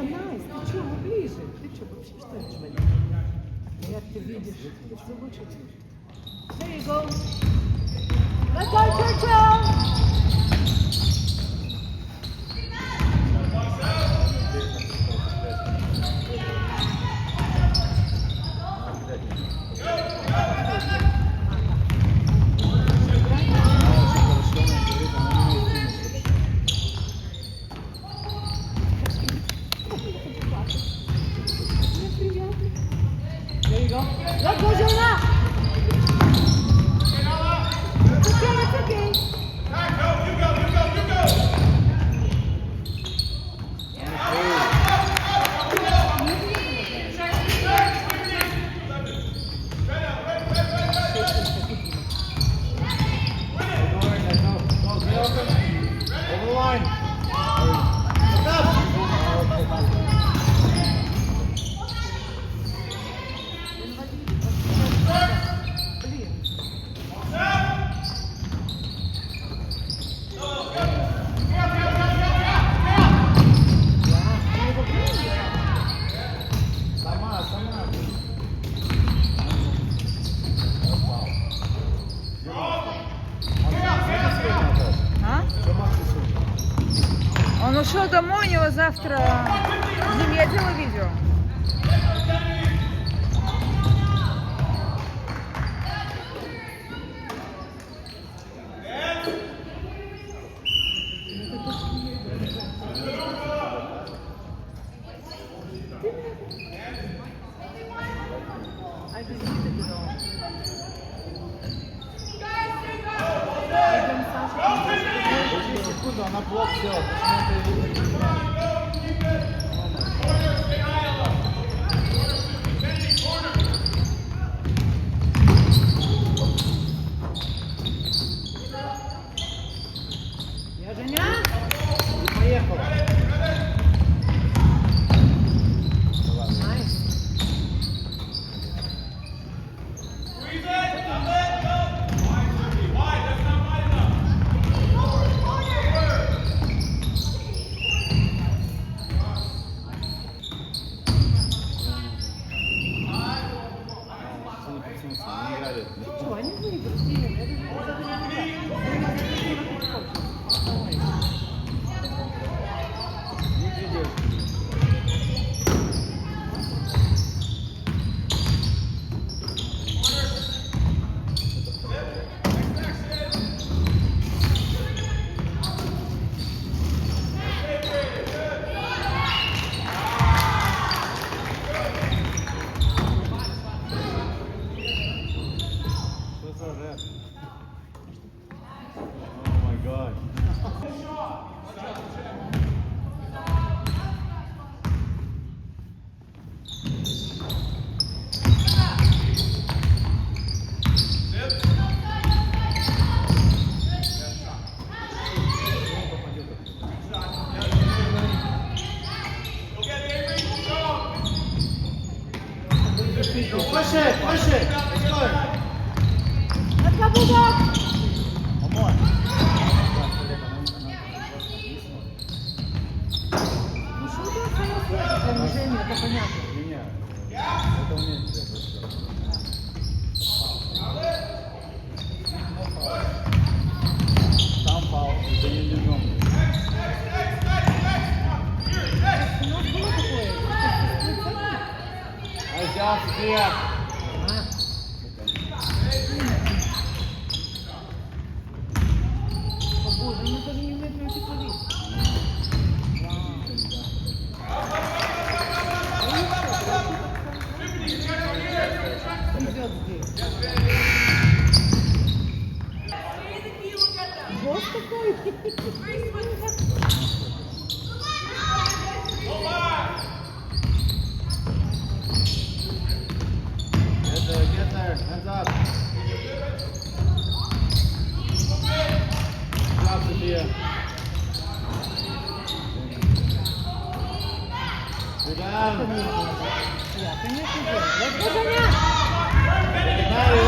Найс, ты что, ближе? Ты что, вообще что ли жвали? Як ты видишь, что лучше? There you go. Let's go, Churchill! There you go. Let's go, Jonah! It's okay. You go. Он ушел домой, у него завтра... Не видела видео? Она блок сделала. Я Женя? Поехала. Найс. Ничего, они выиграли. Oh my God. Push it. Let's go. Let's go, Bulldog! One more. Ну что ты это движение, это понятно. Меня. Это умеет сделать. Там фаул, это не бежом. У нас было такое. Айзя, София. О боже, они даже не умеют пройти полить. Идет здесь. Босс такой. Get there, hands up. Drop Sophia. Good down. Я, конечно, делаю. Let's go, Женя! Игнали.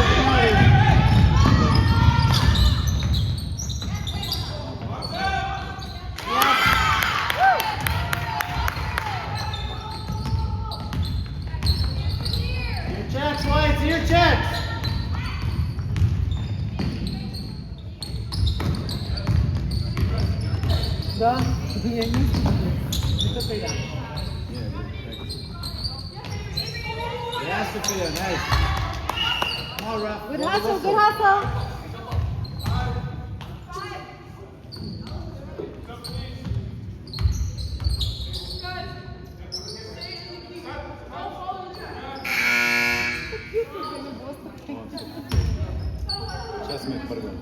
Я не знаю. Не только я. Yeah, good. Thanks. Yeah, Sophia, nice. Come on, Ralph. Good Blow the hustle, whistle. good hustle. Сейчас мы их порвем.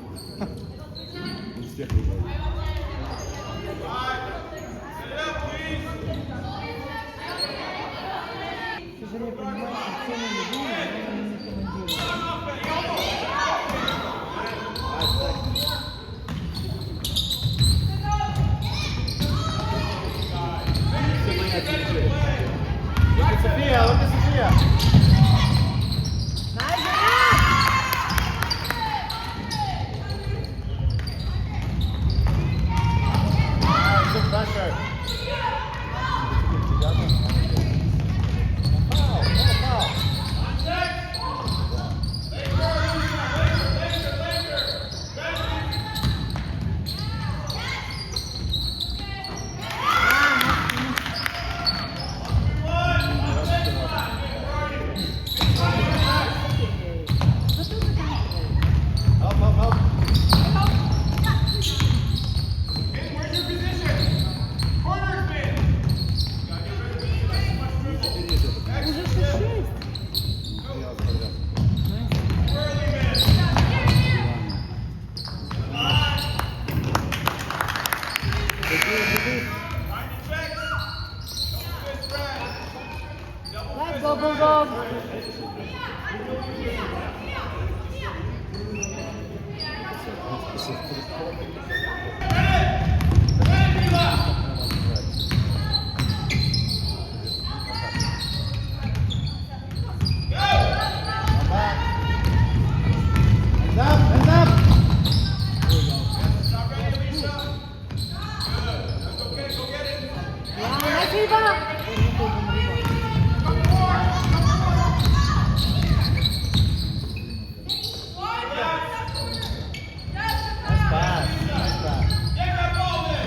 Не всех выбрали. Ты же не понимаешь, что все мы любимые, но они не командиры. Look at Sophia, look at Sophia. Good pressure. Foul, foul. Help, help, help. Уже 6-6. Let's go, Bulldog. Hands up, hands up. Yeah, nice rebound. Nice pass, nice pass.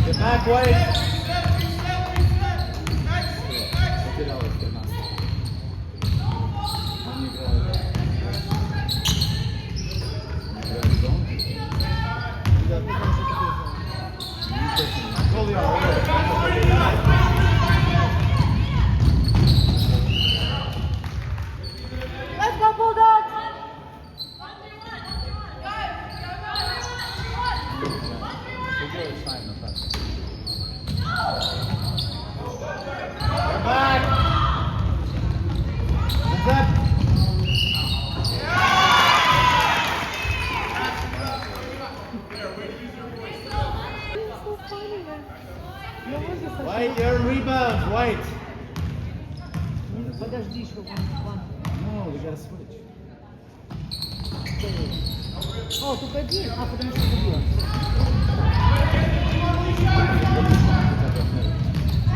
Get back, White. Get out, get out. When you go. Let's go, Bulldogs. Get back. Hands up. It's so funny, man. No wonder such White, your rebounds, White. Подожди еще one. No, we gotta switch. О, только один? А, потому что забил.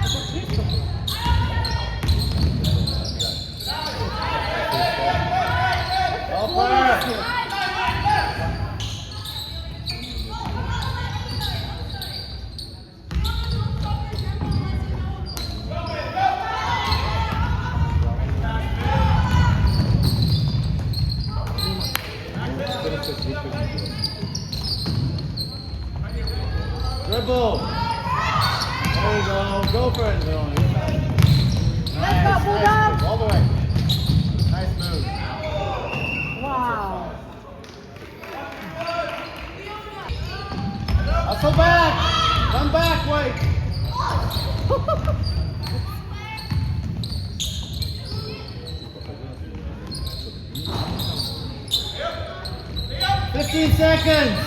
Это чисто было. Helper. Dribble. There you go. Go for it, Dylan. Nice, Bulldogs. nice move. All the way. Nice move. Wow. Hustle back. Come back, White. 15 seconds.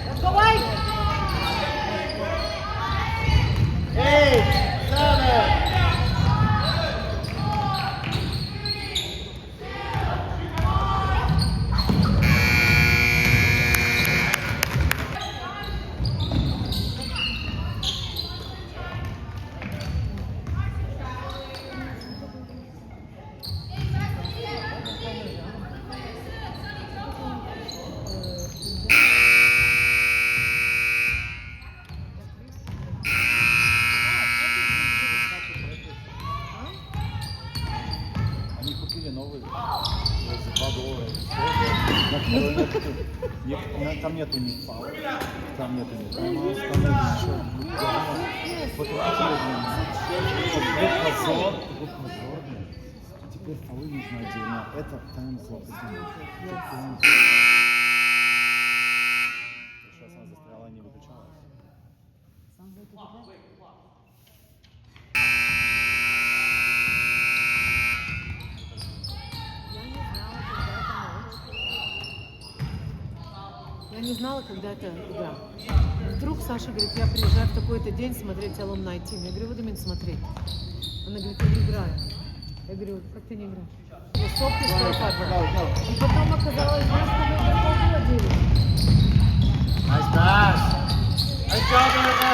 Let's go, White. 8, 7. Они купили новый за $2. На второй там нету ни фаула, там нету ни тайм-аут, там нету ничего. Потратили позор, позорный. Теперь фаулы нужно отдельно. Это тайм-аут. Сейчас она застряла, не выключалась. Я не знала, когда это игра. Вдруг Саша говорит, я приезжаю в такой-то день смотреть Alumni Team. Я говорю, вот именно смотреть. Она говорит, я не играю. Я говорю, как ты не играешь? Я сопки скоро. И потом оказалось, знаешь, что мы игроков было 9. Nice pass. Nice job, Erica.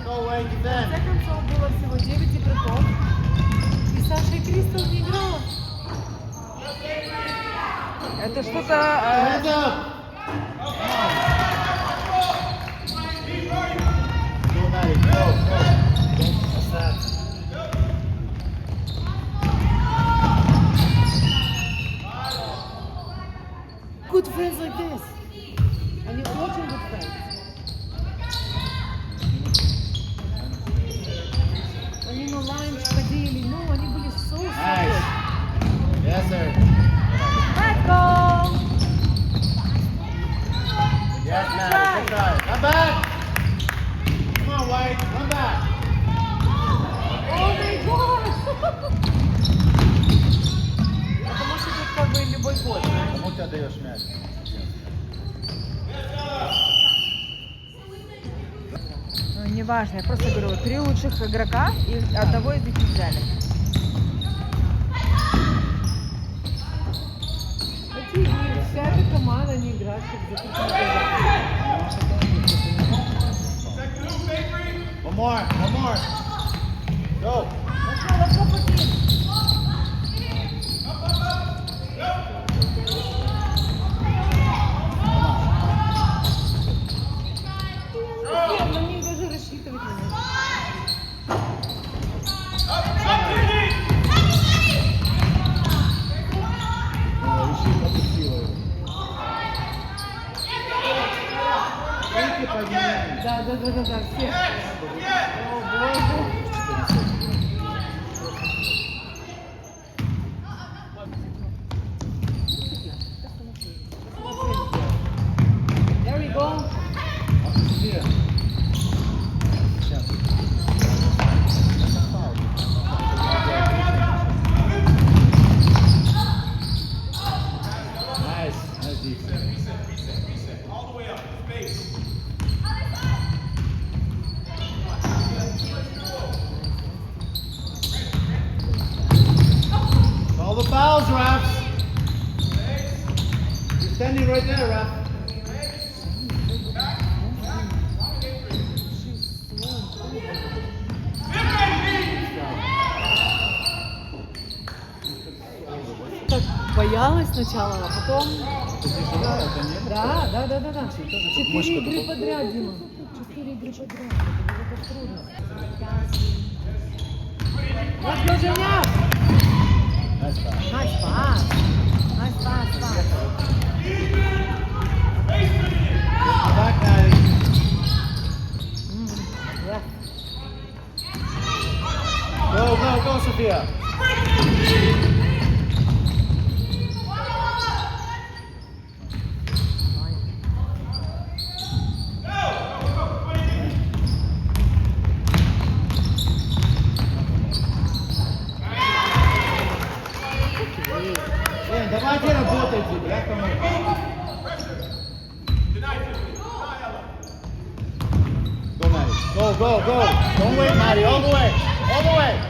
Go away, В defend. конце концов было всего 9 игроков. И Саша и Кристал не играла. Это что-то... Hands up. Go, Maddie. Go, go. Don't pass that. Good friends like this. Они очень good friends. Они на ланч ходили, ну, они были so Nice. good. Yes, sir. Let's go! Yes, Maddie. Good try. Come back. Come on, White. Come back. О май гад! Потому что тут как бы любой год, знаешь. Кому ты отдаешь мяч? Ну, неважно, я просто говорю, вот 3 лучших игрока и одного из них не взяли. Эти игры, вся эта команда не играет, как закрытые One more. One more. Go. Let's go for team. Нет, на них даже рассчитывать не надо. Ищи, попустила его. Руки подними. Да, все. О, боже. There we go. Отпусти. Сейчас. Это фаул. Nice. Nice defense. All the fouls, refs. You're standing right there, ref. Так боялась сначала, а потом... Это тяжело, это не Да. 4 игры подряд, Дима. 4 игры подряд. Это так трудно. Let's go, Женя! Nice pass. Nice pass. Nice pass. Go back, Maddie. Yeah. Go, Sophia. on, Maddie, all the way, all the way.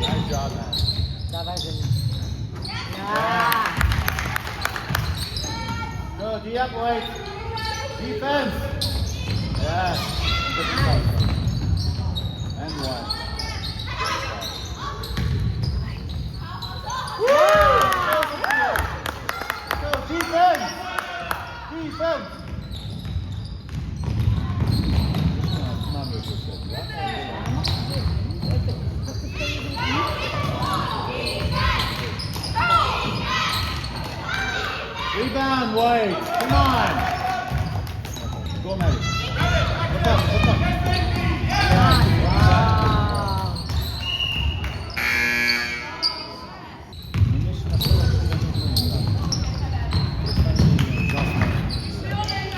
Nice job, man. Давай, Женя. Go, D up, wait. Defense. Yeah. Good stuff. And one. Go, defense. Defense. Rebound, White. Come on. Go, Maddie. Look up, look up. Вау.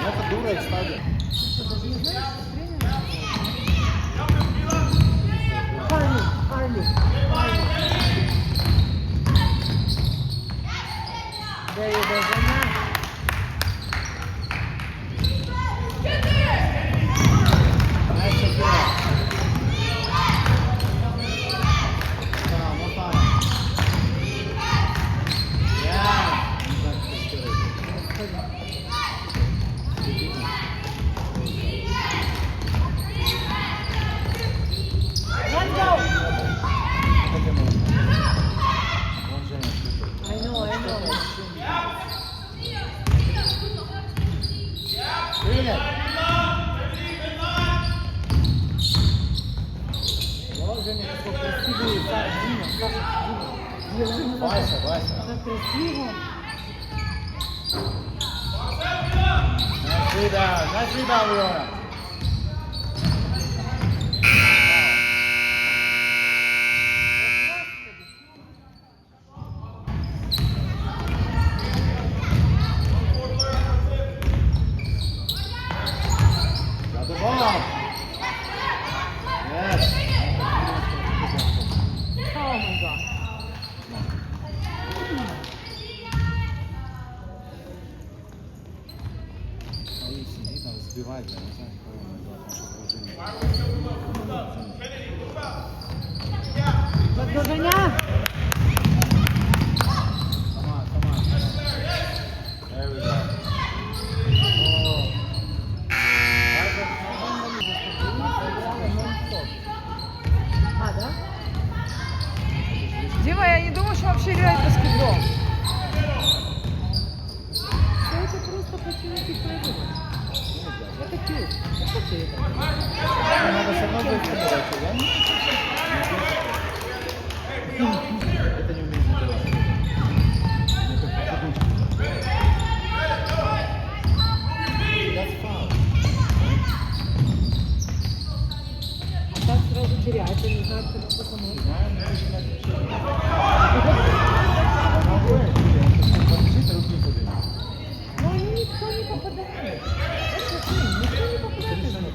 Ну, это дура их ставит. Что, даже не знаешь, Харли, Харли, Харли. There you go, Женя. Nice Shakira. Come on, one time. Yeah. Let's go. I know, I know. Bring it. Женя, какой красивый, Дима, Саша, Дима. Вася, Вася. Как красиво. Nice rebound, Leona. Got the ball. Yes. Oh my God. Сидит, надо сбивать, я не знаю, какое у него положение. Let's go, Женя. Come on, come on, come on. There we go. Oh. А, да? Дима, я не думаю, что вообще играет в баскетбол. Все это просто почему-то придумать. Это кьют. Это кьют. Надо все равно будет помогать, да? Это не умеет делать. That's foul. А так сразу теряется, не знаю, кто это помочь. Но они никто не попадает. Это фильм, никто не попадает из них.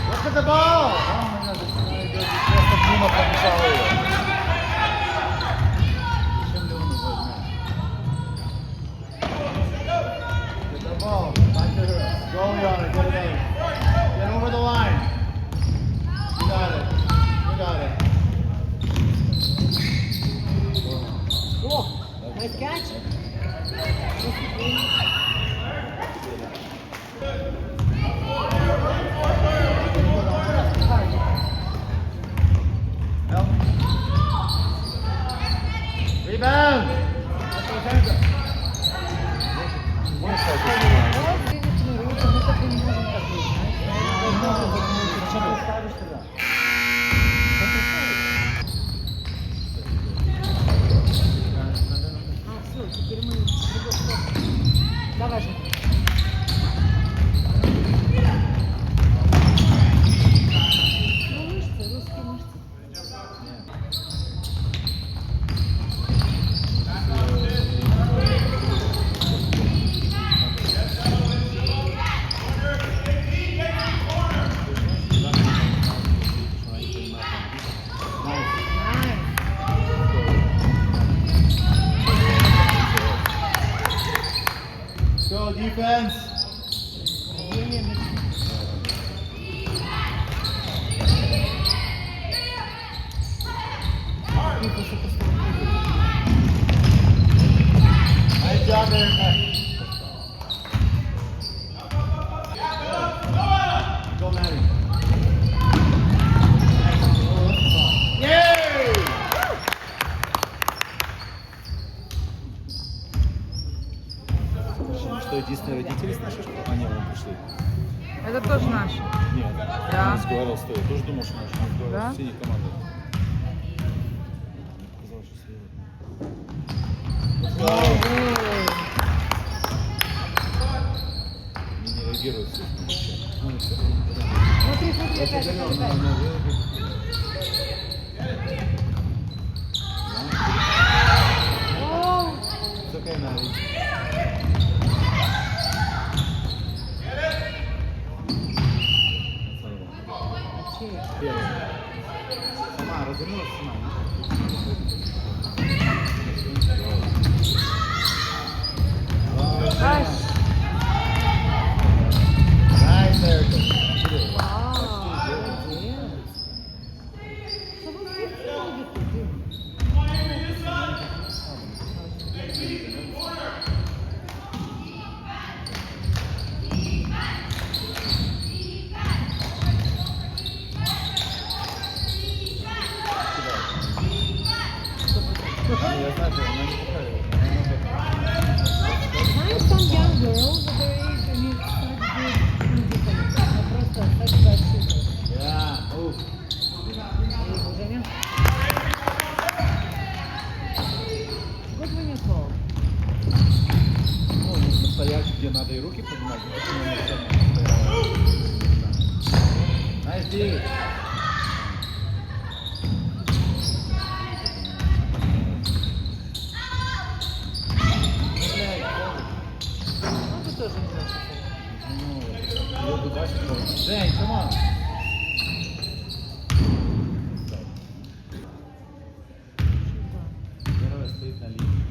Look at the ball! Oh my God, this is not good. Просто Дима помешал ее. Зачем ли он его знает? Get the ball. Back to her. Go, Yana. Get it out. Get over the line. You got it. You got it. О, nice catch. Help. Rebound. That's what hands up. One second. Мы так не можем так быть, знаешь. Зачем ты ставишь туда? defense. Падение мяча. И после поставки. Nice job there, Matt. Go, Maddie. Yay! Что, единственные родители с нашей школы? А, нет, вон пришли. Это тоже наши. Нет, Да. я не говорил, что я тоже думал, что наши. Не говорил, Да? все не команды. Казалось, что слева. Они не реагируют все на вообще. Ну, и всё. Смотри, смотри, опять, опять, опять. Оу. It's okay, Maddie. Чей? Первый. Сама развернулась, сама. Ай, Nice, Erica. Вау, молодец. Что вы видите? Я знаю, что она не такая. Знаешь, some young girls at their age, они start good musically. Она просто such bad shooter. Yeah. Oof. И Женя. Good when you call. Ну, нужно стоять, где надо и руки поднимать. но почему она стояла? Nice D. Ну, ты тоже не очень. Ну, я туда сейчас. Жень, come on. Первая стоит на линии.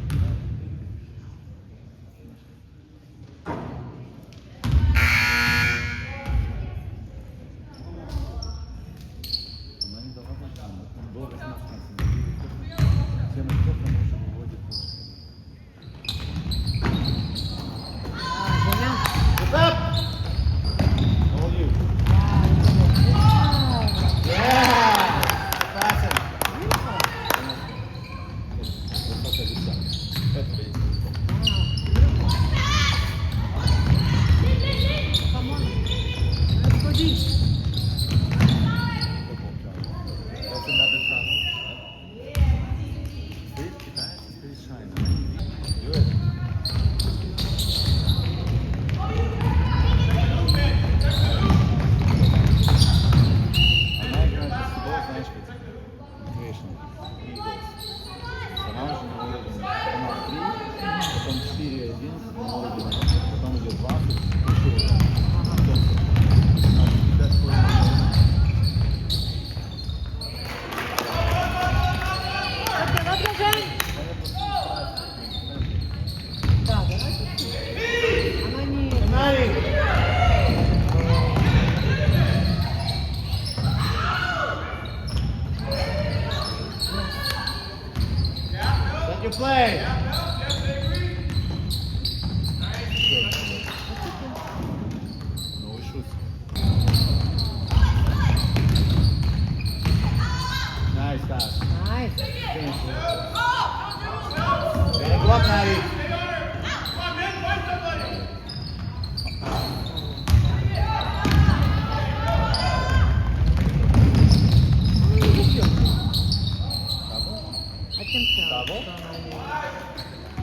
Она не дала возможность. Он долго смотрел. Всем очков она уже выводит. Женя. What's up? How are you? Вау. Yeah! Passing. Высокое лицо. Это видите. Come on. Let's go deep. That's another channel. Стоит китайцы, стоит шайна. Do it. Она играет в футбол, знаешь, как Creation Eagles. Она уже на уровне канал 3, потом 4-1 на уровне, потом идет 20, еще потом 15 уровень. Смотри, Жень. Да, давай. Она не... Let you play. No issues. Nice pass. Nice. Finish it. Very good, Maddie. I can tell. Double? что она не-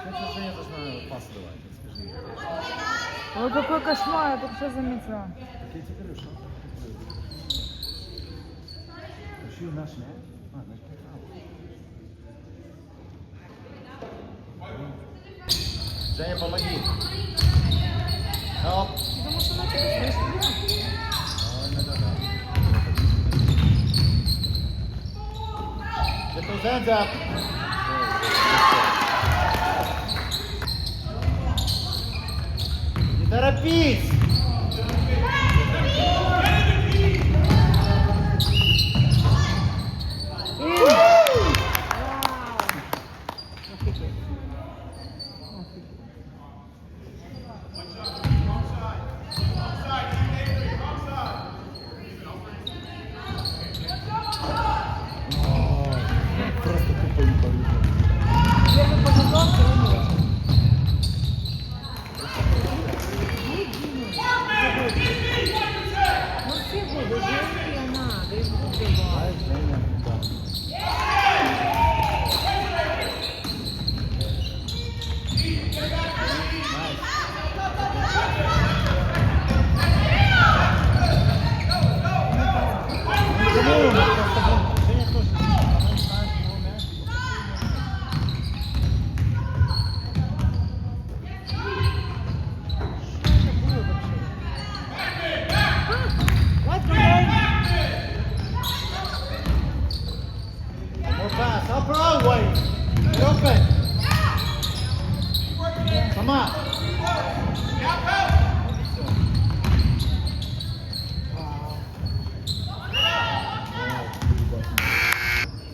Это же я должна пас давать, скажи. ой, какой кошмар, я только что заметила. Так я тебе говорю, что? Почему наш мяч? А, наш мяч. Женя, помоги. Help. Потому что она тебя слышит. Да. Get those hands up. Торопись! Офигеть. Офигеть. Просто тупо не повезло. Первый повезло, второй не очень. Ну все годы, чемпионат, их убивают. Знаешь, Женя, да. Вот какой. More pass. Up Broadway. Open. Сама.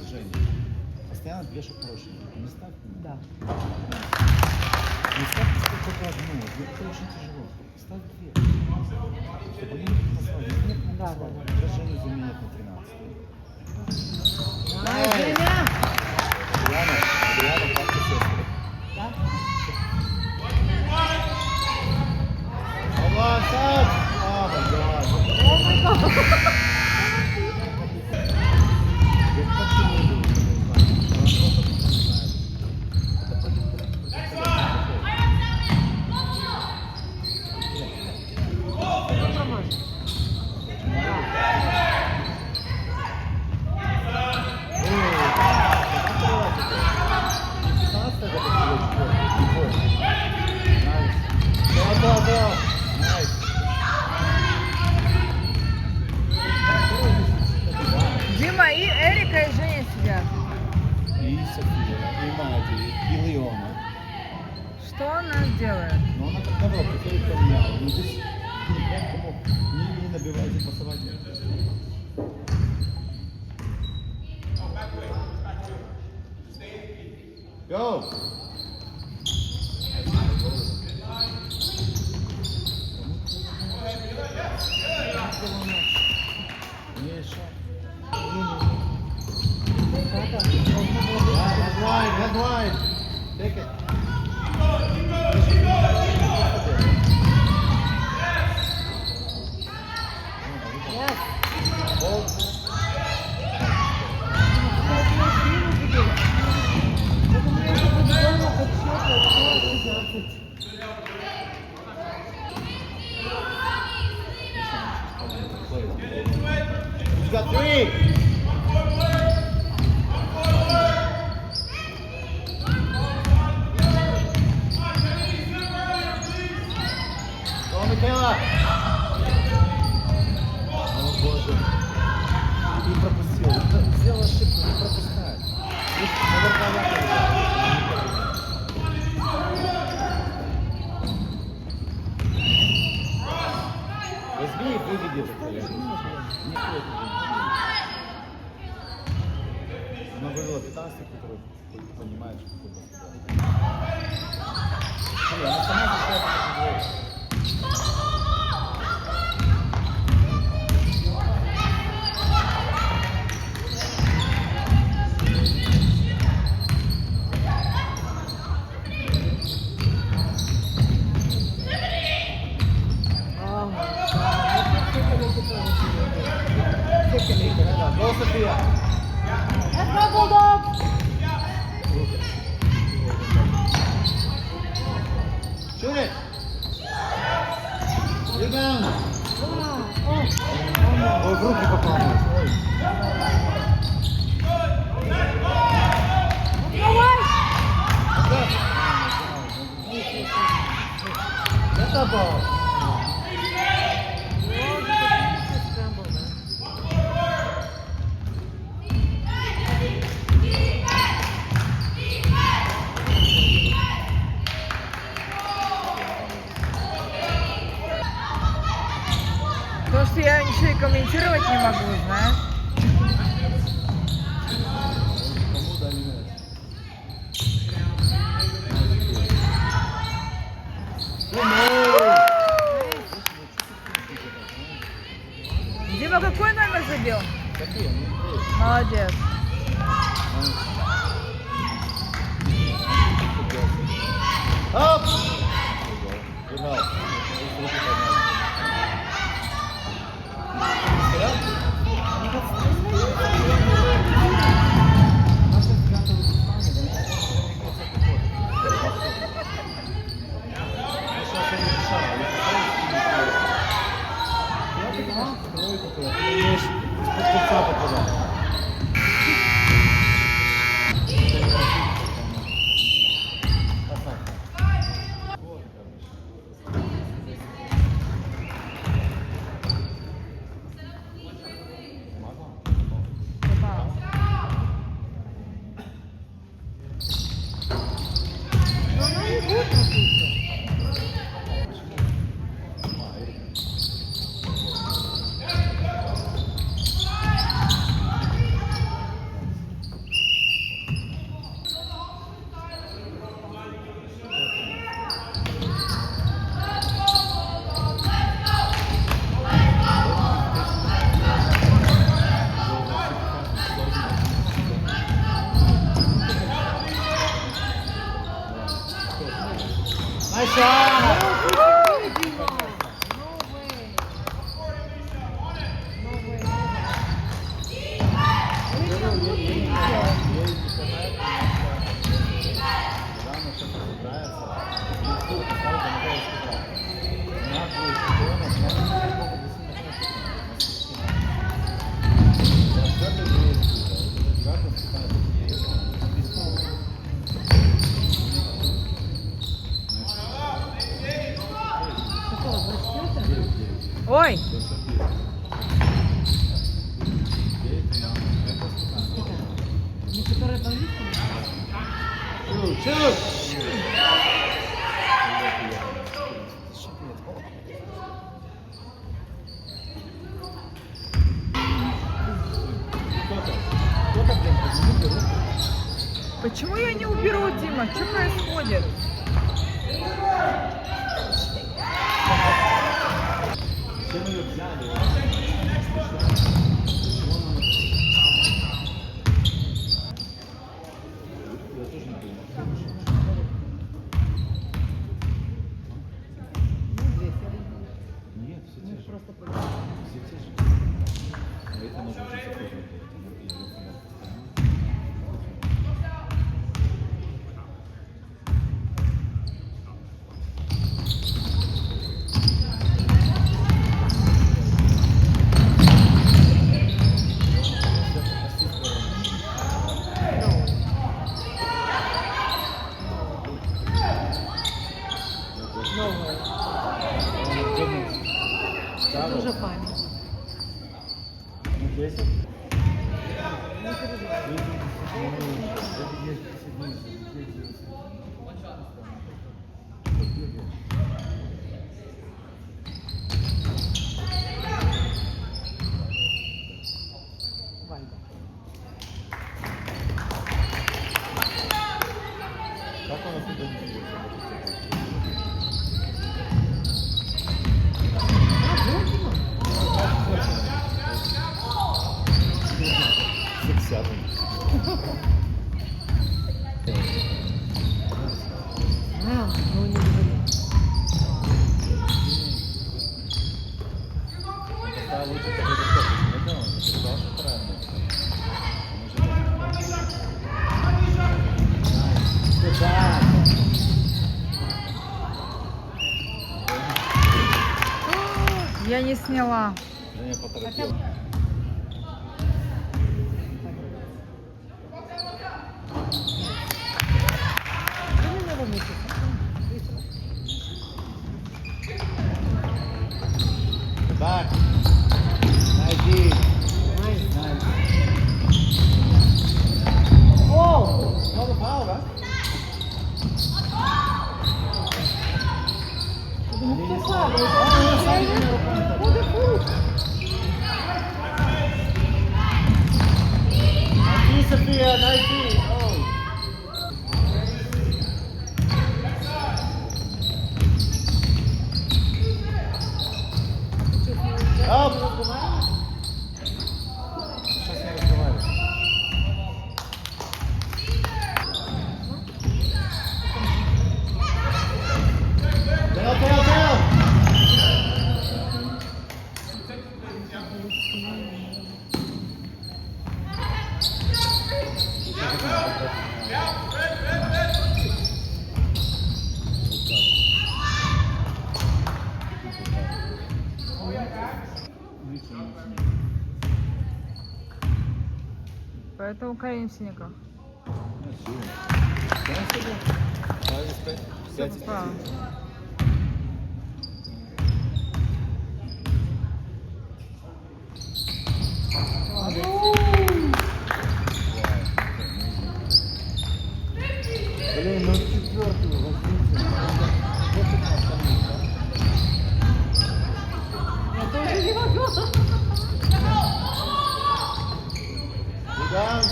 Женя, постоянно две хорошие. Не ставь. Да. Не ставь сколько одну. Это очень тяжело. Ставь две. Чтобы они не послали. Нет, не Да, послали. да, Сейчас Женю заменят на 13. Ай, Женя! Адриано, как ты сестра? Да? Come on, son! Oh my god. О май гад! Я так и не люблю, не знаю. Она просто не знает. Это против Ну, помажь. Дима, и Эрика, и Женя сидят. И София, и Нади, и Леона. Что она делает? Но она как добро приходит ко мне. Ну здесь никому не набивайте пасовать. Go! Не шаг. Head wide. Take it. Yes. Hold. Вот у меня уже по-другому подсчет, 13. He's got three. Go, Michaela. О, боже. И пропустил. Сделал ошибку, не пропускает. Возьми и выведи это, коллега. Никто это не делает. Она вывела 15, который понимает, что такое баскетбол. Смотри, она сама решает, как это делать. Go, София. Let's go, Bulldogs! Shoot it. Rebound. Ой, в руки попал. Ой. Это бал. ничего и комментировать не могу, знаешь. Кому дали мяч? Дима, какой номер забил? Какие? Ну, есть. Молодец. Оп! Играл. Попал. Но она не будет написано. Nice shot! Ой, Не которая по-английски? почему я не уберу, Дима? Что происходит? Чем ее взяли? Я тоже не понимаю. Нет, все те же. Просто Все те же. А это нужно уже запомнить. новая. Это уже память. Вальда. Как он оттуда не видел? Ну не говори. Такая лучше такой заход. Это он сказал, что правильно. Я не сняла. Женя поторопил. Ну, не надо мучиться. Так. Найди. Найс. О! Много фау, да? Ну, кто слабый? there, nice D. Oh. Оп! Сейчас не разговариваю. Тел! Поэтому Карин в синяках. Все поправил. Блин, ну четвертую возьмите. Я тоже не могу. Down.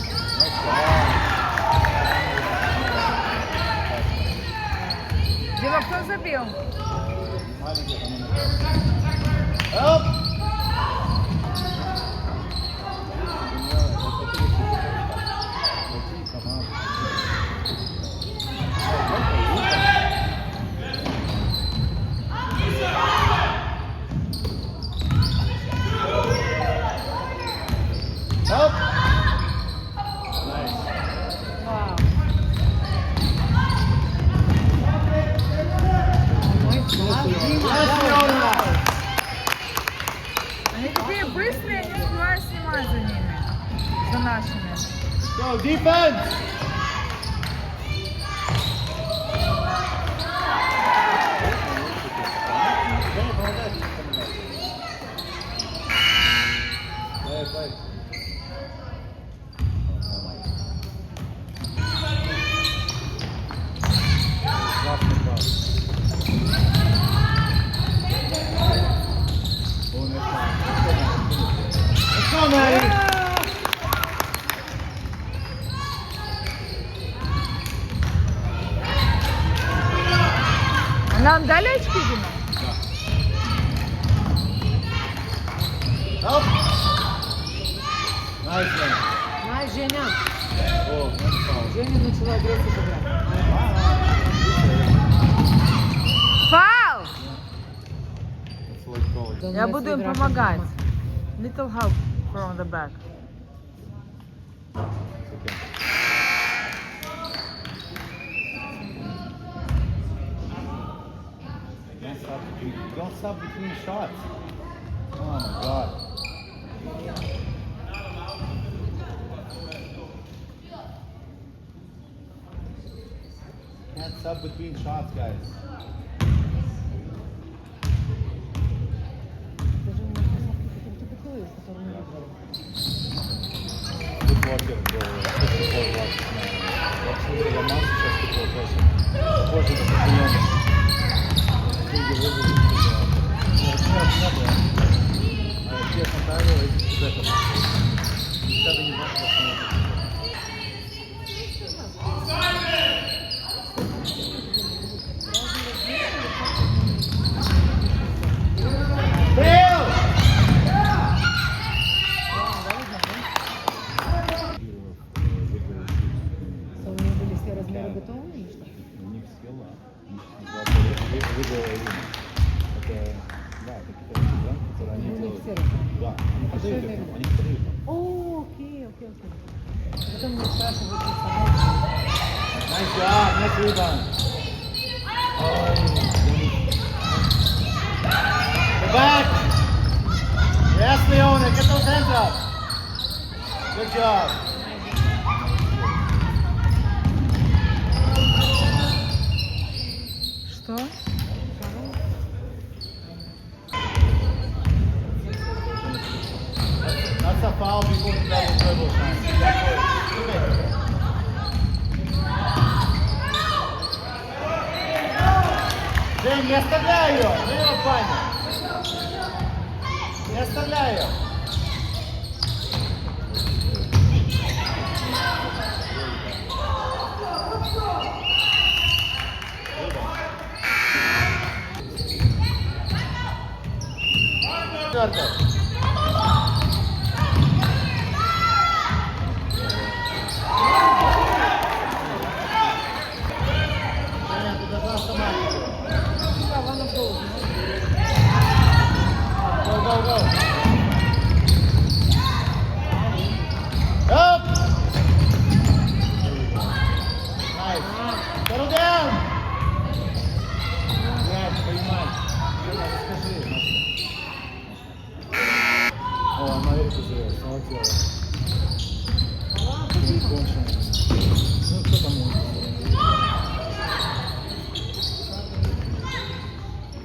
Дима, кто забил? Оп! Оп! Вау. Ой, класс, Дима, да. Они такие быстрые, не успеваю снимать за ними. За нашими. Go, defense! Let's go, Maddie! Нам дали очки, Дима? Up! Nice one. Знаешь, Женя, О, nice Женя начала агрессию играть. Фаул! foul. Да, Я у нас буду им игра помогать. дома. Little help from the back. Don't stop between shots. Oh my god. Can't sub between shots, guys. Даже у нас какой-то такой, который не работает. Good watcher, bro. Good watcher. Вообще, я масса сейчас такого тоже. Позже на честно правило, если сюда никогда не можешь. У них были все размеры готовы или что? У них села. Это, да, это программа, которую они У них делают. все размеры. Да, они А что продают имею в их, виду? они продают их. О, окей. Потом мне спрашивают, Nice job, nice rebound. Go back. Yes, Leona, get those hands up. Good job. Что? That's a foul before the double dribble time. That's what- Жень, не оставляй ее! Ну его, Паня! Не оставляй ее! дело, самотело. Конченый. Ну, кто там может сделать?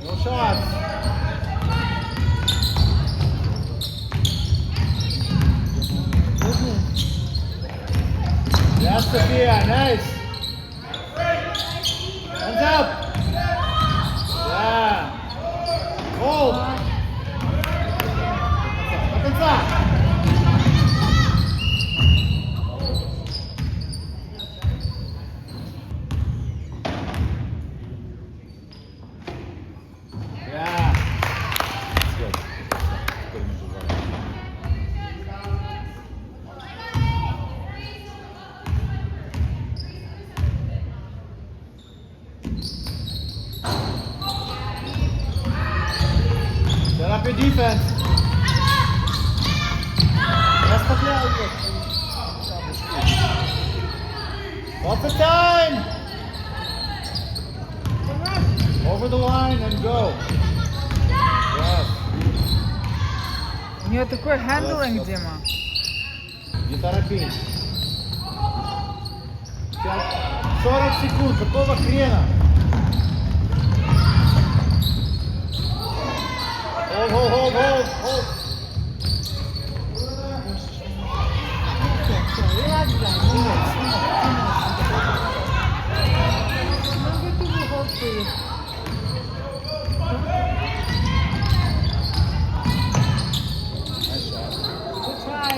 No shots! Yes, Sophia, nice! Hands up! Yeah! Hold! До конца! Yeah! Good. Теперь между вами. Set up your defense. Расслабляй его. Lots of time. Over the line and go. Yes. У нее такой хендлинг, Дима. Не торопись. 40 секунд. Какого хрена? Hold. Relax, guys. Relax. I'm going to do hold for you. Nice shot. Good try.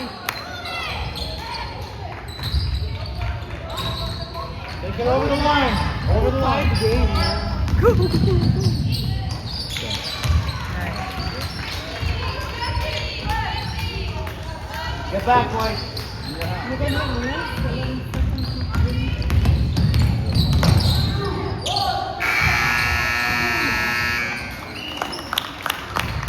Take it over the line. Over the line. Fight game, man. Get back, Mike. You're gonna lose.